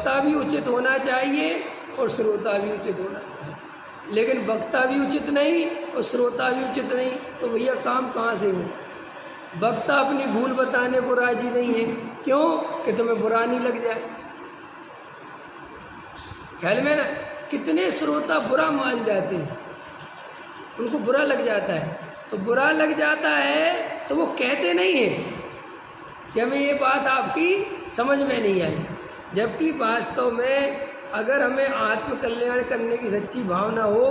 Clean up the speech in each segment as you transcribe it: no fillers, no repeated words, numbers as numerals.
वक्ता भी उचित होना चाहिए और श्रोता भी उचित होना चाहिए। लेकिन वक्ता भी उचित नहीं और श्रोता भी उचित नहीं, तो भैया काम कहाँ से हो? वक्ता अपनी भूल बताने को राजी नहीं है, क्यों? कि तुम्हें बुरा नहीं लग जाए। ख्याल में ना, कितने श्रोता बुरा मान जाते हैं, उनको बुरा लग जाता है। तो बुरा लग जाता है तो वो कहते नहीं हैं कि हमें ये बात आपकी समझ में नहीं आई, जबकि वास्तव में अगर हमें आत्मकल्याण करने की सच्ची भावना हो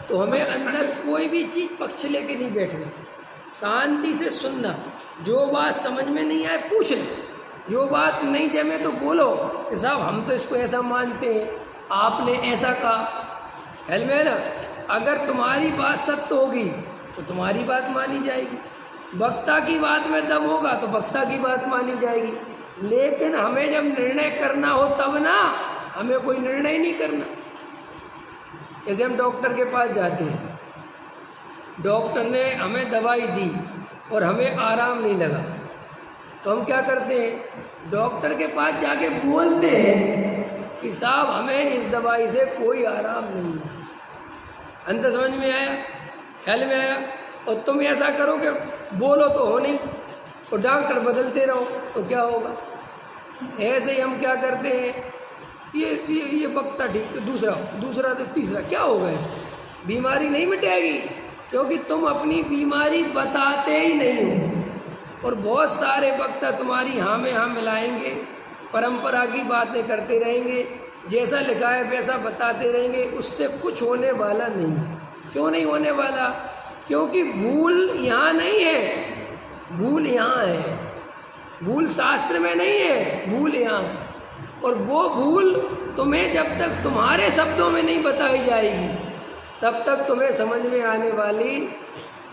तो हमें अंदर कोई भी चीज़ पक्ष लेके नहीं बैठना, शांति से सुनना। जो बात समझ में नहीं आए पूछ ले, जो बात नहीं जमे तो बोलो कि साहब हम तो इसको ऐसा मानते हैं, आपने ऐसा कहा। हेल में ना, अगर तुम्हारी बात सत्य होगी तो तुम्हारी बात मानी जाएगी, वक्ता की बात में दम होगा तो वक्ता की बात मानी जाएगी। लेकिन हमें जब निर्णय करना हो तब ना, हमें कोई निर्णय नहीं करना। जैसे हम डॉक्टर के पास जाते हैं, डॉक्टर ने हमें दवाई दी और हमें आराम नहीं लगा, तो हम क्या करते हैं? डॉक्टर के पास जाके बोलते हैं कि साहब हमें इस दवाई से कोई आराम नहीं है। अंत समझ में आया? ख्याल में आया? और तुम ऐसा करो कि बोलो तो हो नहीं, और डॉक्टर बदलते रहो तो क्या होगा? ऐसे ही हम क्या करते हैं, ये वक्ता ठीक, दूसरा तो तीसरा, क्या होगा इससे? बीमारी नहीं मिटेगी, क्योंकि तुम अपनी बीमारी बताते ही नहीं हो। और बहुत सारे वक्ता तुम्हारी हाँ में हाँ मिलाएंगे, परंपरा की बातें करते रहेंगे, जैसा लिखा है वैसा बताते रहेंगे, उससे कुछ होने वाला नहीं है। क्यों नहीं होने वाला? क्योंकि भूल यहाँ नहीं है, भूल यहाँ है। भूल शास्त्र में नहीं है, भूल यहाँ है। और वो भूल तुम्हें जब तक तुम्हारे शब्दों में नहीं बताई जाएगी तब तक तुम्हें समझ में आने वाली।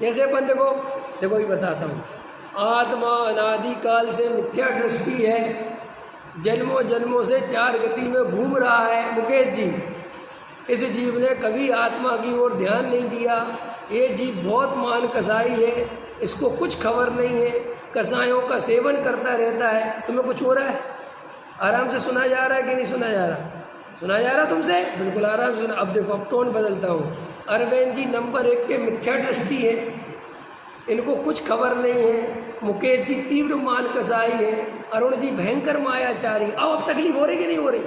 जैसे अपन देखो ये बताता हूँ, आत्मा अनादिकाल से मिथ्या दृष्टि है, जन्मों जन्मों से चार गति में घूम रहा है मुकेश जी। इस जीव ने कभी आत्मा की ओर ध्यान नहीं दिया। ये जीव बहुत मान कसाई है, इसको कुछ खबर नहीं है, कसायों का सेवन करता रहता है। तुम्हें कुछ हो रहा है? आराम से सुना जा रहा है कि नहीं सुना जा रहा? सुना जा रहा तुमसे? बिल्कुल आराम से सुना। अब देखो, अब टोन बदलता हूँ। अरविंद जी नंबर 1 पे मिथ्या दृष्टि है, इनको कुछ खबर नहीं है। मुकेश जी तीव्र मान कसाई है, अरुण जी भयंकर मायाचारी। अब तकलीफ हो रही कि नहीं हो रही?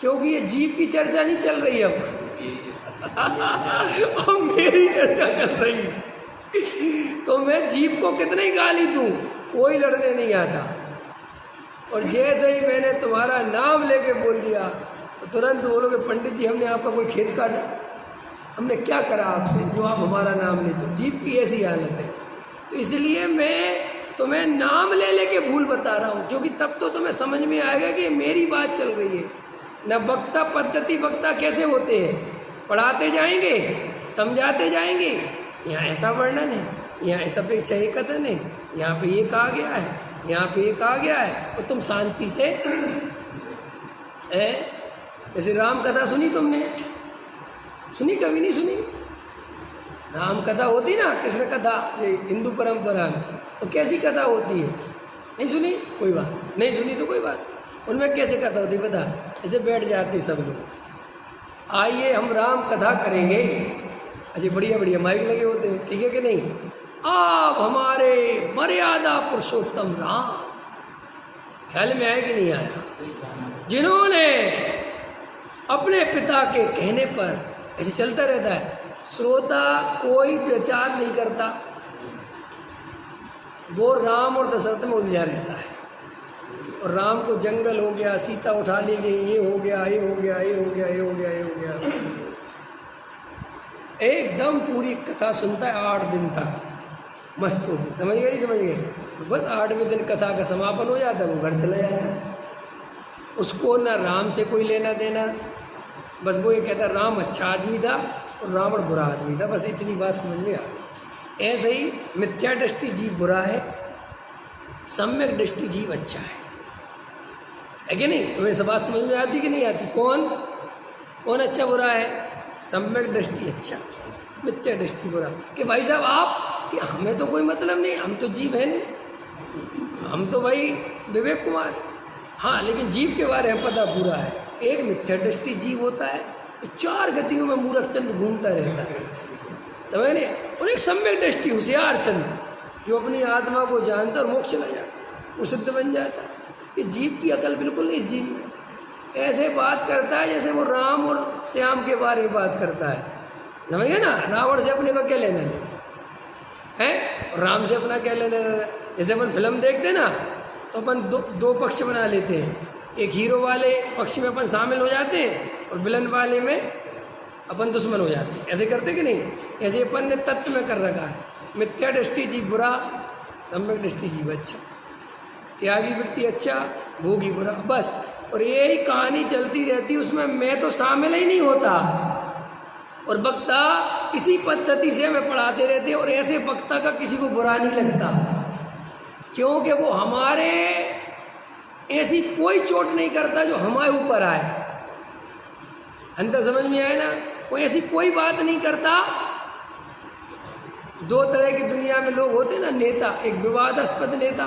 क्योंकि ये जीव की चर्चा नहीं चल रही अब अब मेरी चर्चा चल रही है। तो मैं जीव को कितनी गाली दूं, कोई लड़ने नहीं आता। और जैसे ही मैंने तुम्हारा नाम लेके बोल दिया तो तुरंत बोलोगे पंडित जी हमने आपका कोई खेत काटा, हमने क्या करा आपसे जो आप हमारा नाम लेते हो? जीव की ऐसी हालत है। तो इसलिए मैं तुम्हें नाम ले लेके भूल बता रहा हूँ, क्योंकि तब तो तुम्हें समझ में आएगा कि मेरी बात चल रही है। न वक्ता पद्धति वक्ता कैसे होते हैं, पढ़ाते जाएंगे, समझाते जाएंगे, यहाँ ऐसा वर्णन है, यहाँ ऐसा अपेक्षा ये कथन है, यहाँ पे ये कहा गया है, यहाँ पे ये कहा गया है, और तुम शांति से जैसे राम कथा सुनी तुमने? सुनी? कभी नहीं सुनी? राम कथा होती ना, कृष्ण कथा हिंदू परंपरा में, तो कैसी कथा होती है? नहीं सुनी? कोई बात नहीं, सुनी तो कोई बात। उनमें कैसे कथा होती है? बता। ऐसे बैठ जाते सब लोग, आइए हम राम कथा करेंगे। अच्छा बढ़िया बढ़िया माइक लगे होते हैं, ठीक है कि नहीं? आप हमारे मर्यादा पुरुषोत्तम राम, ख्याल में आया कि नहीं आया? जिन्होंने अपने पिता के कहने पर, ऐसे चलता रहता है, श्रोता कोई विचार नहीं करता, वो राम और दशरथ में उलझा रहता है। और राम को जंगल हो गया, सीता उठा ली गई, ये हो गया, ये हो गया, ये हो गया, ये हो गया, ये हो गया, एकदम पूरी कथा सुनता है 8 दिन तक, मस्त हो गई। समझ गए? नहीं समझ गए? बस 8वें दिन कथा का समापन हो जाता है, वो घर चला जाता है। उसको ना राम से कोई लेना देना, बस वो ये कहता है राम अच्छा आदमी था और रावण बुरा आदमी था, बस इतनी बात समझ में आ गई। ऐसे ही मिथ्या दृष्टि जीव बुरा है, सम्यक दृष्टि जीव अच्छा है कि नहीं? तुम्हें सब बात समझ में आती कि नहीं आती? कौन अच्छा बुरा है? सम्यक दृष्टि अच्छा, मिथ्या दृष्टि बुरा। कि भाई साहब आप, कि हमें तो कोई मतलब नहीं, हम तो जीव है नहीं, हम तो भाई विवेक कुमार, हाँ, लेकिन जीव के बारे में पता पूरा है। एक मिथ्या दृष्टि जीव होता है, तो 4 गतियों में मूर्ख चंद घूमता रहता है, समझ रहे। और एक सम्यक दृष्टि होशियार चंद, जो अपनी आत्मा को जानता और मोक्ष चला जाता, वो सिद्ध बन जाता है। ये जीव की अकल बिल्कुल नहीं इस जीव में। ऐसे बात करता है जैसे वो राम और श्याम के बारे में बात करता है, समझ गए ना। रावण से अपने को क्या लेना देना है, राम से अपना क्या लेना देना। जैसे अपन फिल्म देखते ना, तो अपन दो पक्ष बना लेते हैं। एक हीरो वाले पक्ष में अपन शामिल हो जाते हैं और विलन वाले में अपन दुश्मन हो जाते हैं, ऐसे करते कि नहीं। ऐसे अपन ने तत्व में कर रखा है। मिथ्या दृष्टि जीव बुरा, सम्यक दृष्टि जीव अच्छा, त्यागी वृत्ति अच्छा, भोगी बुरा, बस। और यही कहानी चलती रहती, उसमें मैं तो शामिल ही नहीं होता। और वक्ता इसी पद्धति से हमें पढ़ाते रहते हैं। और ऐसे वक्ता का किसी को बुरा नहीं लगता, क्योंकि वो हमारे ऐसी कोई चोट नहीं करता जो हमारे ऊपर आए। अंतर समझ में आए ना। वो ऐसी कोई बात नहीं करता। 2 तरह की दुनिया में लोग होते ना, नेता, एक विवादास्पद नेता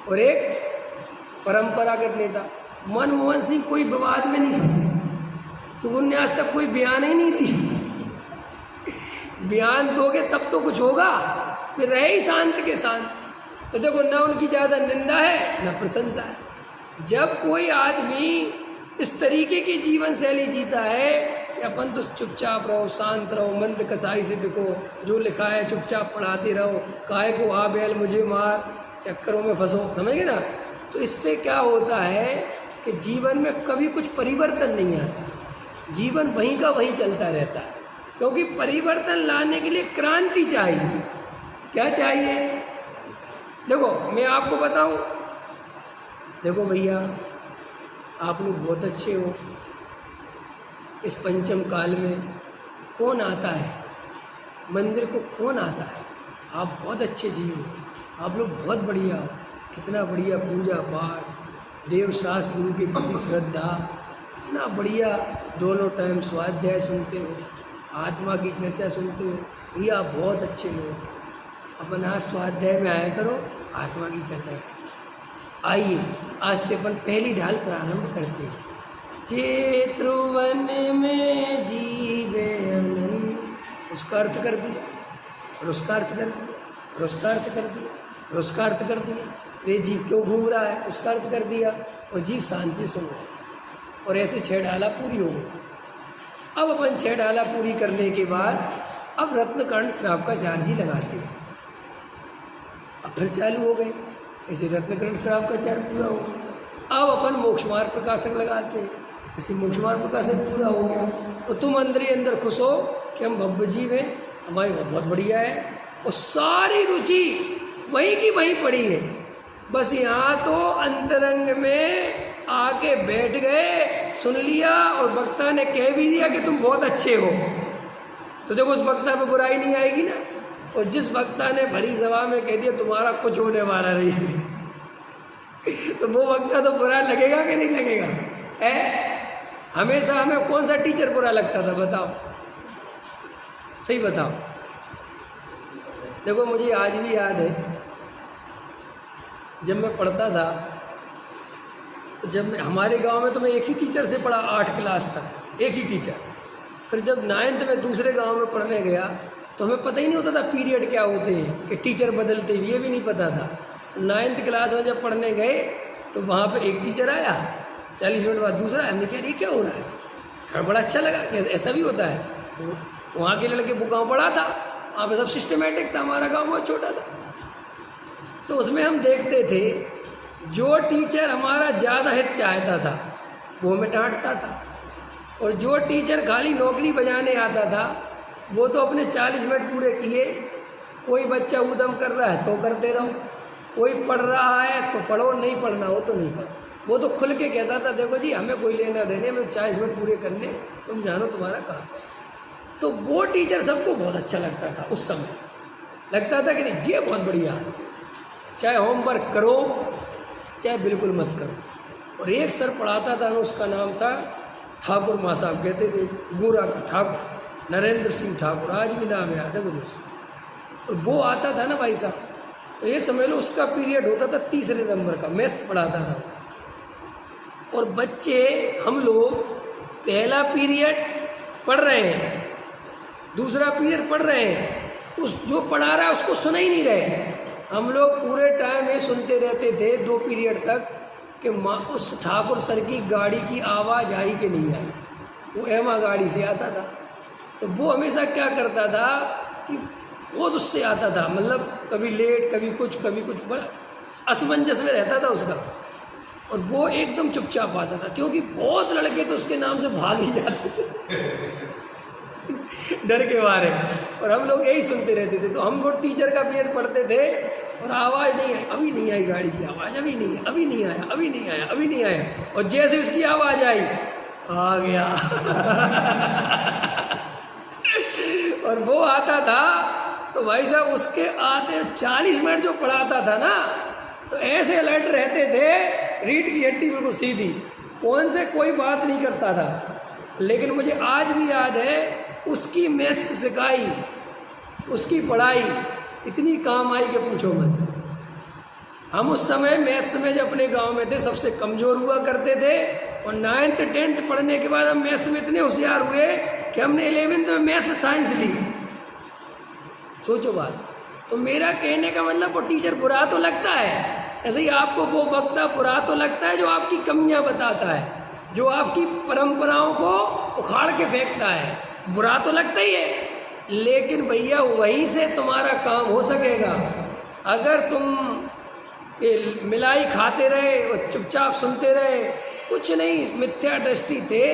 और एक परंपरागत नेता। मनमोहन सिंह कोई विवाद में नहीं फंसे, क्योंकि उनने आज तक कोई बयान ही नहीं दी। बयान दोगे तब तो कुछ होगा, फिर रहे ही शांत के शांत। तो देखो, न उनकी ज़्यादा निंदा है न प्रशंसा है। जब कोई आदमी इस तरीके की जीवन शैली जीता है कि अपन तो चुपचाप रहो, शांत रहो, मंद कसाई से देखो, जो लिखा है चुपचाप पढ़ाते रहो, काहे को आ बैल मुझे मार चक्करों में फंसो, समझ गए ना। तो इससे क्या होता है कि जीवन में कभी कुछ परिवर्तन नहीं आता, जीवन वहीं का वहीं चलता रहता है। क्योंकि परिवर्तन लाने के लिए क्रांति चाहिए। क्या चाहिए? देखो, मैं आपको बताऊं, देखो भैया, आप लोग बहुत अच्छे हो। इस पंचम काल में कौन आता है मंदिर को? कौन आता है? आप बहुत अच्छे जीव हो, आप लोग बहुत बढ़िया हो। कितना बढ़िया पूजा पाठ, देव शास्त्र, गुरु के प्रति श्रद्धा, इतना बढ़िया। दोनों टाइम स्वाध्याय सुनते हो, आत्मा की चर्चा सुनते हो, भैया आप बहुत अच्छे लोग। अपन आज स्वाध्याय में आया करो, आत्मा की चर्चा करो। आइए, आज से अपन पहली ढाल प्रारंभ करते हैं। चेतुवन में जीवे अनंत, उसका अर्थ कर दिया, और उसका अर्थ कर दिया, और उसका अर्थ कर दिया, और उसका अर्थ कर दिया। ये जीव क्यों घूम रहा है, उसका अर्थ कर दिया, और जीव शांति सुन रहा है। और ऐसे 6 ढाला पूरी हो गई। अब अपन 6 ढाला पूरी करने के बाद अब रत्नकर्ण श्राप का चार्ज ही लगाते हैं। अब फिर चालू हो गए, ऐसे रत्नकर्ण श्राप का चार्ज पूरा हो गया। अब अपन मोक्षमार्ग प्रकाशक लगाते हैं, ऐसे मोक्षमार्ग प्रकाशक पूरा हो गया। और तुम अंदर ही अंदर खुश हो कि हम भव्य जीव हैं, हमारी बहुत बढ़िया है। और सारी रुचि वहीं की वहीं पड़ी है, बस यहाँ तो अंतरंग में आके बैठ गए, सुन लिया, और वक्ता ने कह भी दिया कि तुम बहुत अच्छे हो। तो देखो, उस वक्ता पे बुराई नहीं आएगी ना। और जिस वक्ता ने भरी सभा में कह दिया तुम्हारा कुछ होने वाला नहीं है, तो वो वक्ता तो बुरा लगेगा कि नहीं लगेगा? हमेशा हमें कौन सा टीचर बुरा लगता था, बताओ, सही बताओ। देखो, मुझे आज भी याद है, जब मैं पढ़ता था, तो जब मैं हमारे गांव में तो मैं एक ही टीचर से पढ़ा 8 क्लास तक, एक ही टीचर। फिर जब 9th में दूसरे गांव में पढ़ने गया, तो हमें पता ही नहीं होता था पीरियड क्या होते हैं, कि टीचर बदलते भी, ये भी नहीं पता था। 9th क्लास में जब पढ़ने गए, तो वहाँ पे एक टीचर आया, 40 मिनट बाद दूसरा। हमने कहा ये क्या हो रहा है? हमें बड़ा अच्छा लगा कि ऐसा भी होता है। तो वहाँ के लड़के वो गाँव बड़ा था, वहाँ पे सब सिस्टमेटिक था, हमारा गाँव बहुत छोटा था। तो उसमें हम देखते थे, जो टीचर हमारा ज़्यादा हित चाहता था वो हमें डांटता था, और जो टीचर खाली नौकरी बजाने आता था वो तो अपने 40 मिनट पूरे किए। कोई बच्चा उदम कर रहा है तो करते रहो, कोई पढ़ रहा है तो पढ़ो, नहीं पढ़ना हो तो नहीं पढ़ो। वो तो खुल के कहता था, देखो जी हमें कोई लेना देने, हमें 40 मिनट पूरे करने, तुम जानो तुम्हारा काम। तो वो टीचर सबको बहुत अच्छा लगता था उस समय, लगता था कि नहीं जी बहुत बढ़िया है, चाहे होमवर्क करो चाहे बिल्कुल मत करो। और एक सर पढ़ाता था, उसका नाम था ठाकुर माँ साहब, कहते थे गोरा का ठाकुर, नरेंद्र सिंह ठाकुर, आज भी नाम याद है मुझे। और वो आता था ना भाई साहब, तो ये समझ लो उसका पीरियड होता था तीसरे नंबर का, मैथ्स पढ़ाता था। और बच्चे हम लोग पहला पीरियड पढ़ रहे हैं, दूसरा पीरियड पढ़ रहे हैं, उस जो पढ़ा रहा है उसको सुन ही नहीं रहे। हम लोग पूरे टाइम ये सुनते रहते थे 2 पीरियड तक कि उस ठाकुर सर की गाड़ी की आवाज़ आई कि नहीं आई। वो एमा गाड़ी से आता था, तो वो हमेशा क्या करता था कि बहुत उससे आता था, मतलब कभी लेट कभी कुछ बड़ा असमंजस में रहता था उसका। और वो एकदम चुपचाप आता था, क्योंकि बहुत लड़के तो उसके नाम से भाग ही जाते थे डर के मारे। और हम लोग यही सुनते रहते थे। तो हम लोग टीचर का पीरियड पढ़ते थे और आवाज़ नहीं आई, अभी नहीं आई गाड़ी की आवाज़, अभी नहीं, अभी नहीं आया, अभी नहीं आया, अभी नहीं आया। और जैसे उसकी आवाज़ आई, आ गया और वो आता था तो भाई साहब उसके आते 40 मिनट जो पढ़ाता था ना, तो ऐसे अलर्ट रहते थे, रीढ़ की हड्डी बिल्कुल सीधी, कौन से कोई बात नहीं करता था। लेकिन मुझे आज भी याद है उसकी मैथ्स सिखाई, उसकी पढ़ाई इतनी काम आई कि पूछो मत। हम उस समय मैथ्स में जब अपने गांव में थे सबसे कमज़ोर हुआ करते थे, और 9th 10th पढ़ने के बाद हम मैथ्स में इतने होशियार हुए कि हमने 11th में मैथ्स साइंस ली। सोचो बात। तो मेरा कहने का मतलब वो टीचर बुरा तो लगता है, ऐसे ही आपको वो वक्ता बुरा तो लगता है जो आपकी कमियां बताता है, जो आपकी परंपराओं को उखाड़ के फेंकता है, बुरा तो लगता ही है। लेकिन भैया वहीं से तुम्हारा काम हो सकेगा। अगर तुम मिलाई खाते रहे और चुपचाप सुनते रहे, कुछ नहीं, मिथ्या दृष्टि थे,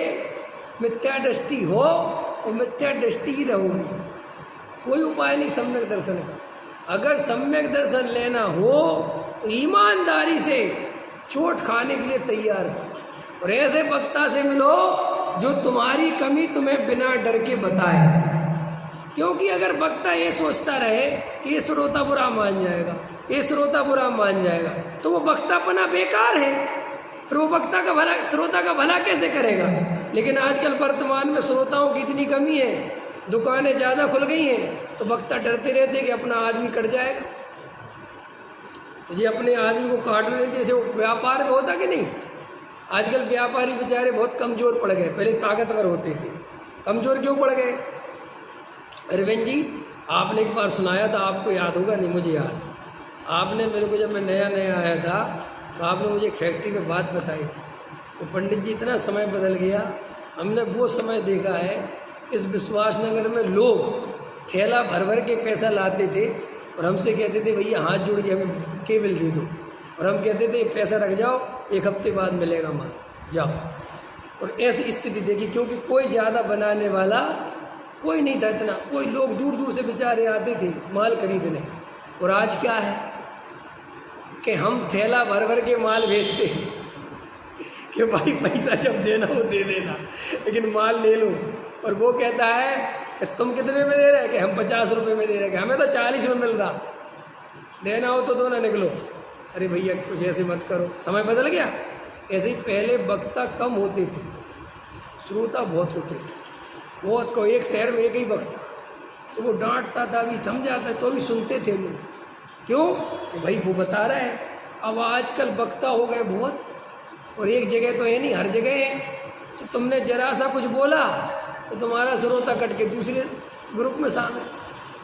मिथ्या दृष्टि हो और मिथ्या दृष्टि ही रहोगी। कोई उपाय नहीं सम्यक दर्शन का। अगर सम्यक दर्शन लेना हो तो ईमानदारी से चोट खाने के लिए तैयार हो, और ऐसे वक्ता से मिलो जो तुम्हारी कमी तुम्हें बिना डर के बताए। क्योंकि अगर वक्ता ये सोचता रहे कि ये श्रोता बुरा मान जाएगा, ये श्रोता बुरा मान जाएगा, तो वो वक्तापना बेकार है। फिर वो वक्ता का भला, श्रोता का भला कैसे करेगा। लेकिन आजकल वर्तमान में श्रोताओं की इतनी कमी है, दुकानें ज़्यादा खुल गई हैं, तो वक्ता डरते रहते कि अपना आदमी कट जाएगा। तो ये अपने आदमी को काटने जैसे वो व्यापार में होता कि नहीं। आजकल व्यापारी बेचारे बहुत कमज़ोर पड़ गए, पहले ताकतवर होते थे, कमज़ोर क्यों पड़ गए। अरविंद जी आपने एक बार सुनाया था, आपको याद होगा, नहीं मुझे याद। आपने मेरे को, जब मैं नया नया आया था, तो आपने मुझे एक फैक्ट्री में बात बताई थी। तो पंडित जी इतना समय बदल गया, हमने वो समय देखा है, इस विश्वास नगर में लोग थैला भर भर के पैसा लाते थे और हमसे कहते थे भैया हाथ जोड़ के हमें केबल दे दो, और हम कहते थे पैसा रख जाओ, 1 हफ्ते बाद मिलेगा माल, जाओ। और ऐसी स्थिति देखी, क्योंकि कोई ज़्यादा बनाने वाला कोई नहीं था इतना, कोई लोग दूर दूर से बेचारे आते थे माल खरीदने। और आज क्या है कि हम थैला भर भर के माल भेजते हैं कि भाई पैसा जब देना हो दे देना, लेकिन माल ले लो। और वो कहता है कि तुम कितने में दे रहे हैं, कि हम 50 रुपये में दे रहे हैं, कि हमें तो 40 में मिल रहा, देना हो तो दो ना निकलो। अरे भैया कुछ ऐसे मत करो, समय बदल गया। ऐसे ही पहले वक्ता कम होते थे, श्रोता बहुत होते थे, बहुत को एक शहर में एक ही वक्ता, तो वो डांटता था भी, समझाता तो भी सुनते थे लोग। क्यों कि भाई वो बता रहा है। अब आजकल वक्ता हो गए बहुत, और एक जगह तो है नहीं, हर जगह है। तो तुमने जरा सा कुछ बोला तो तुम्हारा श्रोता कट के दूसरे ग्रुप में शामिल।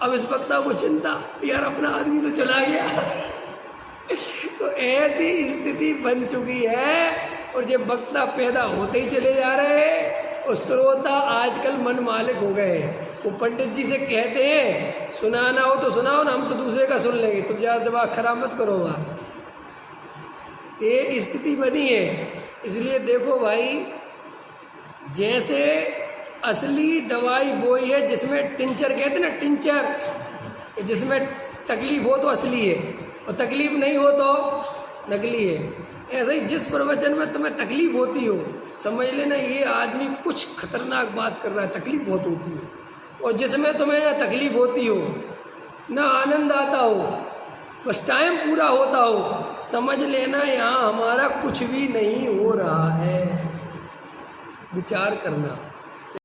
अब इस वक्ता को चिंता, यार अपना आदमी तो चला गया तो ऐसी स्थिति बन चुकी है। और जब वक्ता पैदा होते ही चले जा रहे हैं, और श्रोता आजकल मन मालिक हो गए हैं। वो पंडित जी से कहते हैं सुनाना हो तो सुनाओ ना, हम तो दूसरे का सुन लेंगे, तुम ज़्यादा दिमाग खराब मत करो। ये स्थिति बनी है। इसलिए देखो भाई, जैसे असली दवाई वही है जिसमें टिंचर कहते हैं ना, टिंचर, जिसमें तकलीफ हो तो असली है और तकलीफ नहीं हो तो नकली है। ऐसे ही जिस प्रवचन में तुम्हें तकलीफ होती हो, समझ लेना ये आदमी कुछ खतरनाक बात कर रहा है, तकलीफ बहुत होती है। और जिसमें तुम्हें ना तकलीफ होती हो ना आनंद आता हो, बस टाइम पूरा होता हो, समझ लेना यहाँ हमारा कुछ भी नहीं हो रहा है। विचार करना।